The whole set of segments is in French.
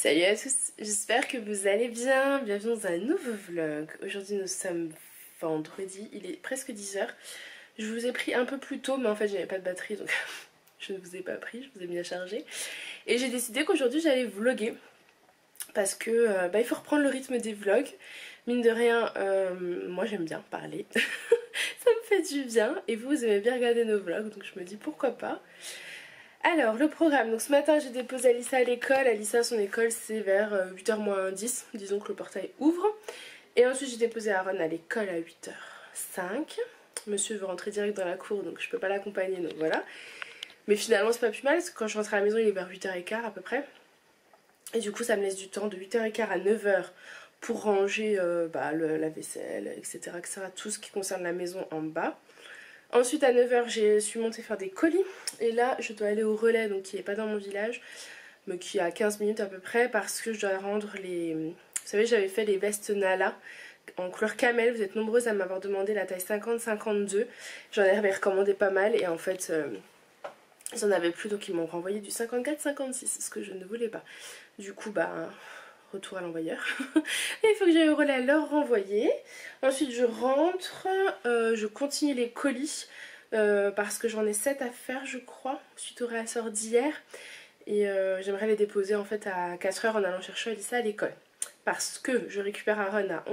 Salut à tous, j'espère que vous allez bien, bienvenue dans un nouveau vlog. Aujourd'hui nous sommes vendredi, il est presque 10h. Je vous ai pris un peu plus tôt mais en fait j'avais pas de batterie donc je ne vous ai pas pris, je vous ai bien chargé. Et j'ai décidé qu'aujourd'hui j'allais vlogger parce que il faut reprendre le rythme des vlogs. Mine de rien, moi j'aime bien parler, ça me fait du bien et vous aimez bien regarder nos vlogs donc je me dis pourquoi pas. Alors le programme, donc ce matin j'ai déposé Alissa à l'école. Alissa son école c'est vers 8h moins 10, disons que le portail ouvre. Et ensuite j'ai déposé Aaron à l'école à 8h05. Monsieur veut rentrer direct dans la cour donc je peux pas l'accompagner donc voilà. Mais finalement c'est pas plus mal parce que quand je rentre à la maison il est vers 8h15 à peu près. Et du coup ça me laisse du temps de 8h15 à 9h pour ranger la vaisselle etc., etc. Tout ce qui concerne la maison en bas. Ensuite à 9h je suis montée faire des colis et là je dois aller au relais donc qui n'est pas dans mon village mais qui est à 15 minutes à peu près parce que je dois rendre les... Vous savez j'avais fait les vestes Nala en couleur camel, vous êtes nombreuses à m'avoir demandé la taille 50-52, j'en avais recommandé pas mal et en fait ils en avaient plus donc ils m'ont renvoyé du 54-56 ce que je ne voulais pas. Du coup retour à l'envoyeur. Et il faut que j'aille au relais leur renvoyer. Ensuite je rentre, je continue les colis parce que j'en ai 7 à faire je crois, suite au réassort d'hier. Et j'aimerais les déposer en fait à 4h en allant chercher Alissa à l'école. Parce que je récupère Aaron à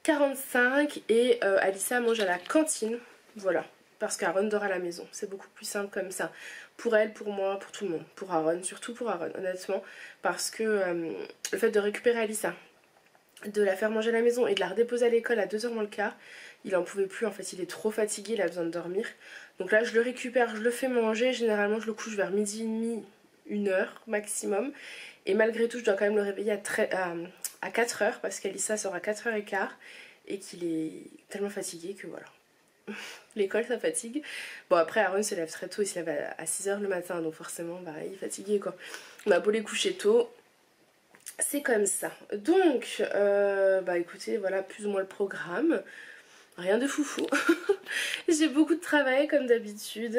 11h45 et Alissa mange à la cantine. Voilà. Parce qu'Aaron dort à la maison, c'est beaucoup plus simple comme ça. Pour elle, pour moi, pour tout le monde. Pour Aaron, surtout pour Aaron, honnêtement. Parce que le fait de récupérer Alissa, de la faire manger à la maison et de la redéposer à l'école à 2h moins le quart, il en pouvait plus en fait, il est trop fatigué, il a besoin de dormir. Donc là je le récupère, je le fais manger, généralement je le couche vers midi et demi, 1h maximum. Et malgré tout je dois quand même le réveiller à 4h parce qu'Alissa sort à 4h15 et qu'il est tellement fatigué que voilà. L'école ça fatigue. Bon après Aaron se lève très tôt, il se lève à 6h le matin donc forcément il est fatigué quoi. On a beau les coucher tôt, c'est comme ça. Donc écoutez voilà plus ou moins le programme. Rien de foufou. J'ai beaucoup de travail comme d'habitude.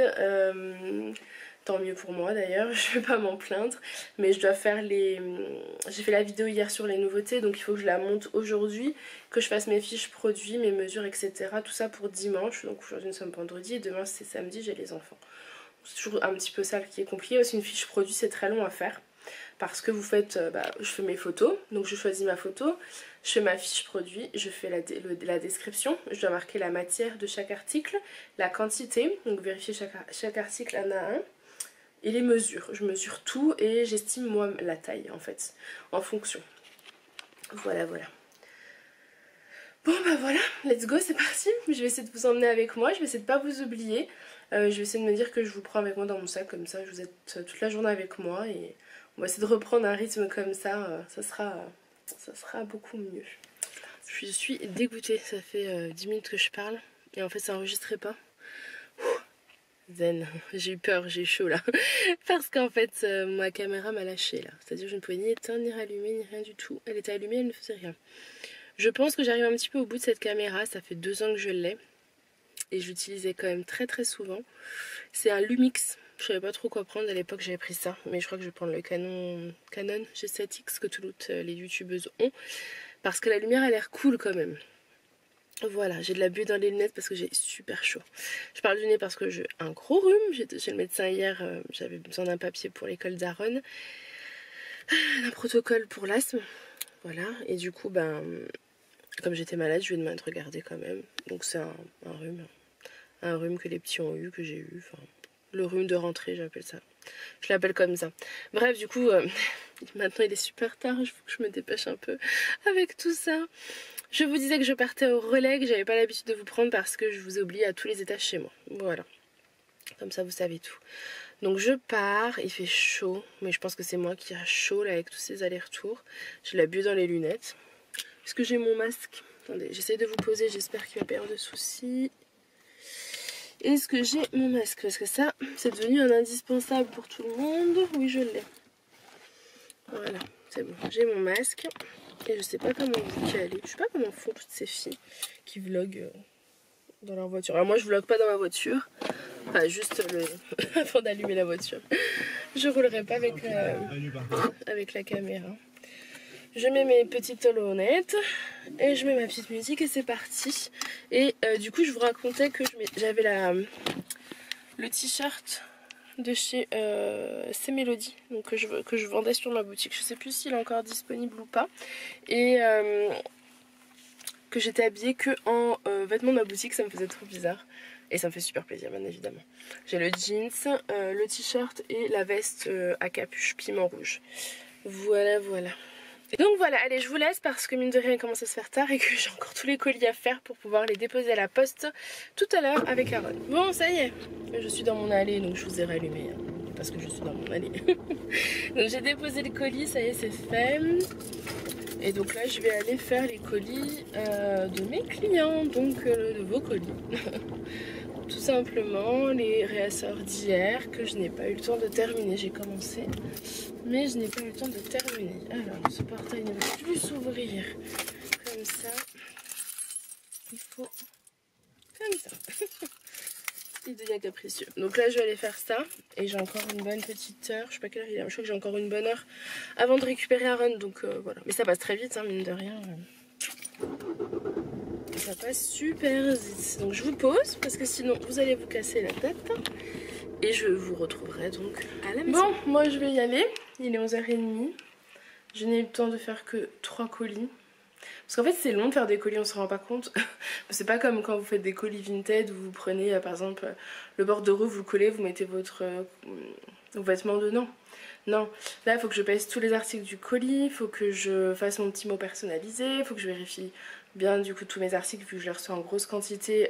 Tant mieux pour moi d'ailleurs, je vais pas m'en plaindre. Mais je dois faire les... J'ai fait la vidéo hier sur les nouveautés, donc il faut que je la monte aujourd'hui, que je fasse mes fiches produits, mes mesures, etc. Tout ça pour dimanche. Donc aujourd'hui nous sommes vendredi et demain c'est samedi, j'ai les enfants. C'est toujours un petit peu ça qui est compliqué. Aussi une fiche produit c'est très long à faire. Parce que vous faites, je fais mes photos, donc je choisis ma photo, je fais ma fiche produit, je fais la description, je dois marquer la matière de chaque article, la quantité, donc vérifier chaque article un à un, et les mesures. Je mesure tout et j'estime moi la taille en fait, en fonction. Voilà. Bon voilà, let's go, c'est parti. Je vais essayer de vous emmener avec moi, je vais essayer de pas vous oublier. Je vais essayer de me dire que je vous prends avec moi dans mon sac, comme ça vous êtes toute la journée avec moi et on va essayer de reprendre un rythme comme ça, ça sera beaucoup mieux. Je suis dégoûtée, ça fait 10 minutes que je parle et en fait ça n'enregistrait pas. Zen, j'ai eu peur, j'ai eu chaud là. Parce qu'en fait ma caméra m'a lâché là, c'est à dire que je ne pouvais ni éteindre, ni rallumer, ni rien du tout. Elle était allumée, elle ne faisait rien. Je pense que j'arrive un petit peu au bout de cette caméra, ça fait 2 ans que je l'ai. Et je l'utilisais quand même très souvent. C'est un Lumix, je savais pas trop quoi prendre à l'époque, j'avais pris ça. Mais je crois que je vais prendre le Canon G7X que toutes les youtubeuses ont. Parce que la lumière a l'air cool quand même. Voilà, j'ai de la buée dans les lunettes parce que j'ai super chaud. Je parle du nez parce que j'ai un gros rhume. J'étais chez le médecin hier, j'avais besoin d'un papier pour l'école d'Aaron. Un protocole pour l'asthme. Voilà, et du coup, comme j'étais malade, je lui ai demandé de regarder quand même. Donc c'est un rhume. Un rhume que les petits ont eu, que j'ai eu. Enfin, le rhume de rentrée, j'appelle ça. Je l'appelle comme ça. Bref, du coup, maintenant il est super tard. Il faut que je me dépêche un peu avec tout ça. Je vous disais que je partais au relais, que j'avais pas l'habitude de vous prendre parce que je vous ai oublié à tous les étages chez moi. Voilà. Comme ça, vous savez tout. Donc je pars, il fait chaud. Mais je pense que c'est moi qui a chaud là avec tous ces allers-retours. J'ai la buée dans les lunettes. Est-ce que j'ai mon masque? Attendez, j'essaie de vous poser, j'espère qu'il va pas y avoir de soucis. Est-ce que j'ai mon masque? Parce que ça, c'est devenu un indispensable pour tout le monde. Oui, je l'ai. Voilà, c'est bon. J'ai mon masque. Et je sais pas comment vous caler. Je sais pas comment font toutes ces filles qui vloguent dans leur voiture. Alors moi, je vlogue pas dans ma voiture. Enfin, juste avant d'allumer la voiture. Je roulerai pas avec la caméra. Je mets mes petites talonnettes et je mets ma petite musique et c'est parti. Et du coup je vous racontais que j'avais le t-shirt de chez C'est Mélodie, donc que je vendais sur ma boutique. Je sais plus s'il est encore disponible ou pas. Et que j'étais habillée que en vêtements de ma boutique, ça me faisait trop bizarre. Et ça me fait super plaisir, bien évidemment. J'ai le jeans, le t-shirt et la veste à capuche piment rouge. Voilà, voilà. Donc voilà, allez, je vous laisse parce que mine de rien il commence à se faire tard et que j'ai encore tous les colis à faire pour pouvoir les déposer à la poste tout à l'heure avec Aaron. Bon, ça y est, je suis dans mon allée donc je vous ai rallumé hein, parce que je suis dans mon allée. Donc j'ai déposé le colis, ça y est, c'est fait. Et donc là je vais aller faire les colis de mes clients, donc de vos colis. Tout simplement les réassorts d'hier que je n'ai pas eu le temps de terminer. J'ai commencé mais je n'ai pas eu le temps de terminer. Alors ce portail ne va plus s'ouvrir comme ça. Il faut comme ça. Il devient capricieux. Donc là je vais aller faire ça et j'ai encore une bonne petite heure. Je sais pas quelle heure il est. Je crois que j'ai encore une bonne heure avant de récupérer Aaron. Donc voilà. Mais ça passe très vite hein, mine de rien. Ça passe super vite. Donc je vous pose parce que sinon vous allez vous casser la tête. Et je vous retrouverai donc à la maison. Bon, moi je vais y aller. Il est 11h30. Je n'ai eu le temps de faire que 3 colis. Parce qu'en fait c'est long de faire des colis, on se rend pas compte. C'est pas comme quand vous faites des colis Vinted où vous prenez par exemple le bordereau, vous le collez, vous mettez vos vêtements dedans. Non, là il faut que je pèse tous les articles du colis, il faut que je fasse mon petit mot personnalisé, il faut que je vérifie bien du coup tous mes articles vu que je les reçois en grosse quantité.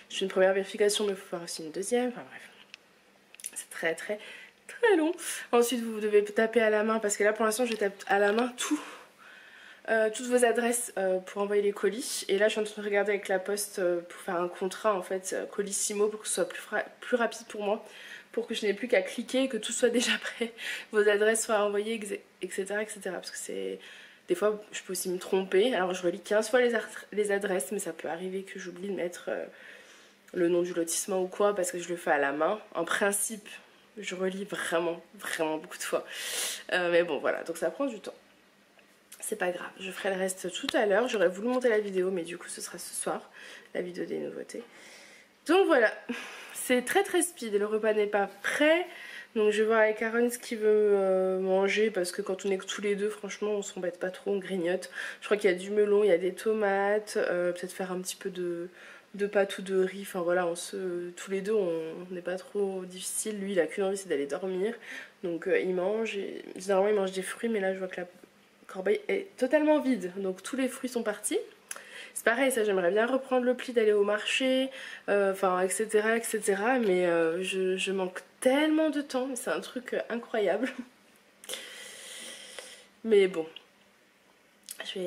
Je fais une première vérification mais il faut faire aussi une deuxième, enfin bref. C'est très très très long. Ensuite vous devez taper à la main parce que là pour l'instant je tape à la main toutes vos adresses pour envoyer les colis. Et là je suis en train de regarder avec la poste pour faire un contrat en fait Colissimo pour que ce soit plus rapide pour moi. Pour que je n'ai plus qu'à cliquer et que tout soit déjà prêt. Vos adresses soient envoyées etc. Parce que c'est... Des fois je peux aussi me tromper. Alors je relis 15 fois les adresses mais ça peut arriver que j'oublie de mettre le nom du lotissement ou quoi parce que je le fais à la main. En principe je relis vraiment beaucoup de fois. Mais bon voilà, donc ça prend du temps. C'est pas grave, je ferai le reste tout à l'heure. J'aurais voulu monter la vidéo mais du coup ce sera ce soir, la vidéo des nouveautés. Donc voilà, c'est très très speed, le repas n'est pas prêt. Donc je vais voir avec Aaron ce qu'il veut manger parce que quand on est que tous les deux franchement on s'embête pas trop, on grignote. Je crois qu'il y a du melon, il y a des tomates, peut-être faire un petit peu de pâte ou de riz. Enfin voilà, tous les deux on n'est pas trop difficile. Lui il a qu'une envie c'est d'aller dormir. Donc il mange, et généralement il mange des fruits mais là je vois que la corbeille est totalement vide. Donc tous les fruits sont partis. C'est pareil, ça j'aimerais bien reprendre le pli d'aller au marché, enfin etc. Mais je manque tellement de temps, c'est un truc incroyable. Mais bon, je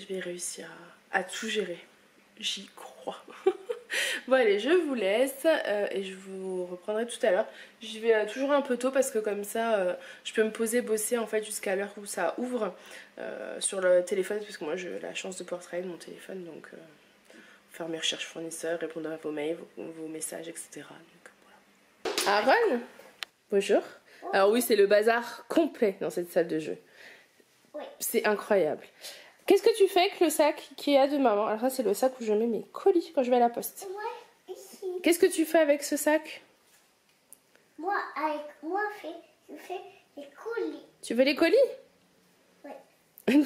vais réussir à tout gérer. J'y crois. Bon allez, je vous laisse et je vous reprendrai tout à l'heure. J'y vais toujours un peu tôt parce que comme ça je peux me poser, bosser en fait jusqu'à l'heure où ça ouvre sur le téléphone parce que moi j'ai la chance de pouvoir travailler de mon téléphone donc faire mes recherches fournisseurs, répondre à vos mails, vos messages etc. Donc, voilà. Aaron, bonjour. Alors oui c'est le bazar complet dans cette salle de jeu. Oui. C'est incroyable. Qu'est-ce que tu fais avec le sac qui est à de maman? Alors ça c'est le sac où je mets mes colis quand je vais à la poste. Ouais, ici. Qu'est-ce que tu fais avec ce sac? Moi, je fais les colis. Tu veux les colis? Ouais.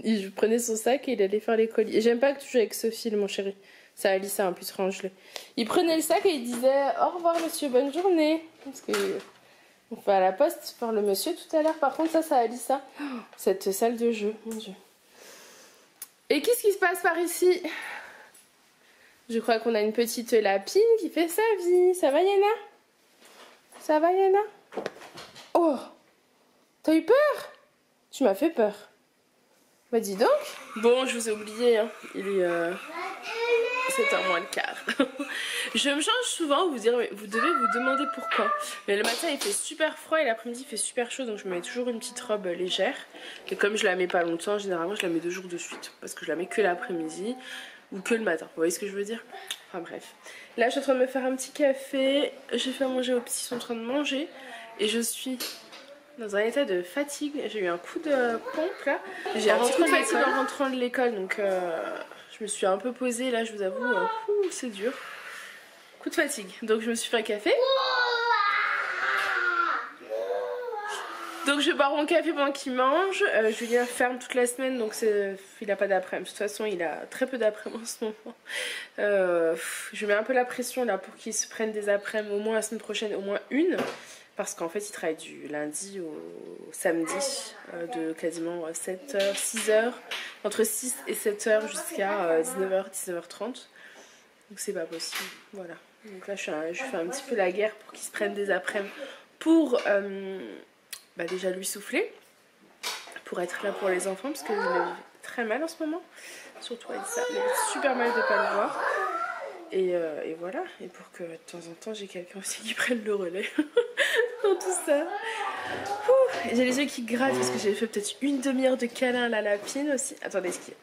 Il prenait son sac et il allait faire les colis. Et j'aime pas que tu joues avec ce fil mon chéri. C'est Alissa en plus, range-le. Il prenait le sac et il disait au revoir monsieur, bonne journée. Parce que on va à la poste voir le monsieur tout à l'heure. Par contre ça c'est Alissa. Oh, cette salle de jeu, mon dieu. Et qu'est-ce qui se passe par ici? Je crois qu'on a une petite lapine qui fait sa vie. Ça va Yana? Ça va Yana? Oh! T'as eu peur? Tu m'as fait peur. Bah dis donc. Bon, je vous ai oublié, hein. Il est 7h moins le quart. Je me change souvent, vous devez vous demander pourquoi. Mais le matin il fait super froid et l'après-midi il fait super chaud, donc je me mets toujours une petite robe légère. Et comme je la mets pas longtemps, généralement je la mets 2 jours de suite. Parce que je la mets que l'après-midi ou que le matin. Vous voyez ce que je veux dire? Enfin bref. Là je suis en train de me faire un petit café. J'ai fait à manger aux petits, ils sont en train de manger. et je suis dans un état de fatigue. J'ai eu un coup de pompe là. J'ai un petit coup de fatigue en rentrant de l'école, donc je me suis un peu posée là, je vous avoue, c'est dur. Coup de fatigue, donc je me suis fait un café. Donc je bois mon café pendant qu'il mange. Julien ferme toute la semaine, donc il n'a pas d'après-midi. De toute façon, il a très peu d'après-midi en ce moment. Je mets un peu la pression là pour qu'il se prenne des après-midi au moins la semaine prochaine, au moins une. Parce qu'en fait, il travaille du lundi au samedi, de quasiment 7h, 6h, entre 6 et 7h jusqu'à 19h, 19h30. Donc c'est pas possible, voilà. Donc là, je fais un petit peu la guerre pour qu'il se prenne des après-midi pour déjà lui souffler, pour être là pour les enfants, parce qu'il a très mal en ce moment. Surtout avec ça, il a super mal de pas le voir. Et voilà, et pour que de temps en temps j'ai quelqu'un aussi qui prenne le relais dans tout ça. J'ai les yeux qui grattent parce que j'ai fait peut-être une demi-heure de câlin à la lapine aussi. Attendez, ce qui est...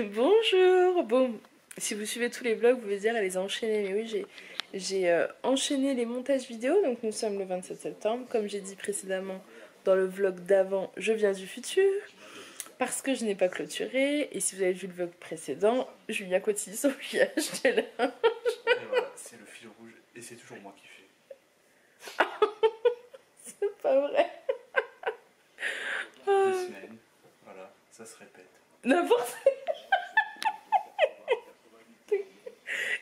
Bonjour. Bon, si vous suivez tous les vlogs, vous pouvez dire elle les a enchaînés. Mais oui, j'ai enchaîné les montages vidéo. Donc nous sommes le 27 septembre. Comme j'ai dit précédemment dans le vlog d'avant, je viens du futur. Parce que je n'ai pas clôturé. Et si vous avez vu le vlog précédent, Julien continue son pliage de linge. Et voilà, c'est le fil rouge. Et c'est toujours moi qui fais. C'est pas vrai. Des semaines. Voilà, ça se répète. N'importe quoi.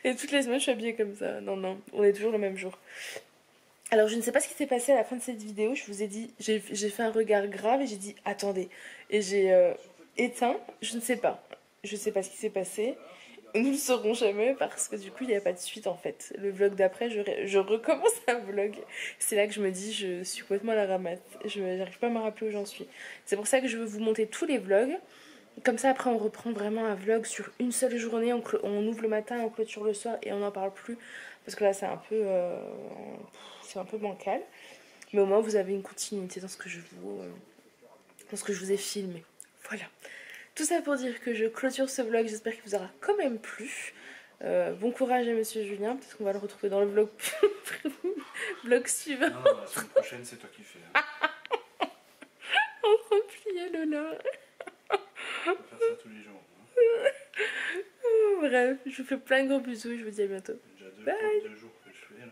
Et toutes les semaines je suis habillée comme ça. Non, non, on est toujours le même jour. Alors je ne sais pas ce qui s'est passé à la fin de cette vidéo. Je vous ai dit, j'ai fait un regard grave et j'ai dit attendez. Et j'ai éteint, je ne sais pas. Je ne sais pas ce qui s'est passé. Nous ne le saurons jamais parce que du coup il n'y a pas de suite en fait. Le vlog d'après, je recommence un vlog. C'est là que je me dis je suis complètement à la ramasse. Je n'arrive pas à me rappeler où j'en suis. C'est pour ça que je veux vous monter tous les vlogs. Comme ça après on reprend vraiment un vlog sur une seule journée. On ouvre le matin, on clôture le soir et on n'en parle plus. Parce que là c'est un peu bancal. Mais au moins vous avez une continuité dans ce que je vous ai filmé. Voilà. Tout ça pour dire que je clôture ce vlog, j'espère qu'il vous aura quand même plu. Bon courage à Monsieur Julien, peut-être qu'on va le retrouver dans le vlog suivant. Non, la semaine prochaine, c'est toi qui fais. On repliait le linge. On peut faire ça tous les jours. Hein. Bref, je vous fais plein de gros bisous et je vous dis à bientôt. Déjà Bye. 2 jours que je fais là.